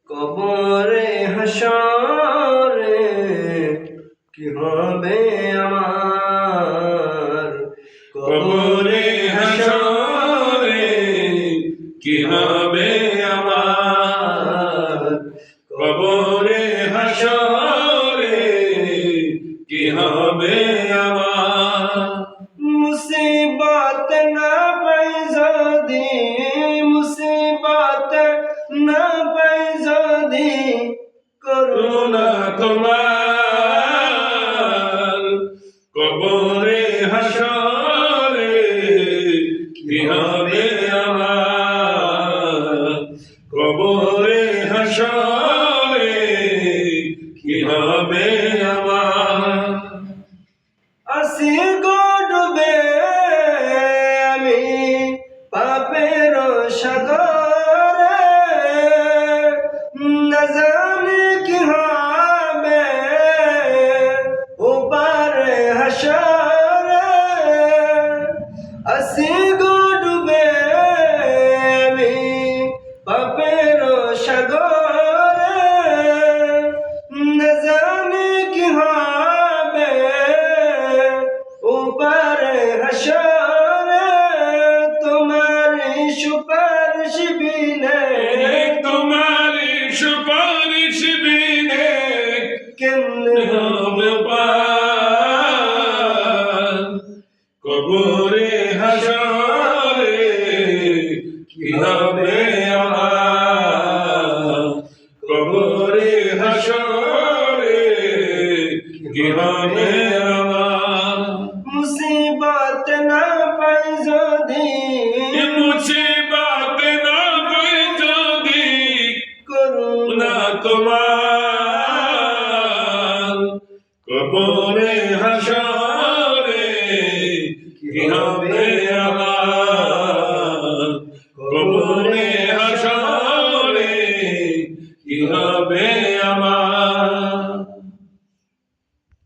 কবরে হাসরে কি হবে আমার, কবরে হাসরে কি হবে আমার, কবরে হাসরে কি হবে আমার। মুসিবত না পাই যদি, মুসিবত না পাই যদি করুণা তোমার, কবরে হাসরে কি হবে আমার, কবরে হাসরে কি হবে আমার। আসি গো ডুবে আমি পাপের সাগরে, না জানি কি হবে ওপারে হাসরে। আসি গো ডুবে আমি পাপের সাগরে, না জানি কি হবে ওপারে হাসরে। তোমার সুপারিশ বিনে, তোমার সুপারিশ বিনে কেমনে হবে পার, কবরে হাসরে কি হবে আমার, কবরে হাসরে কি হবে আমার। মুসিবত না পাই যদি, মুসিবত না পাই যদি করুণা তোমার, কবরে হাসরে কি হবে আমার, কবরে হাসরে কি হবে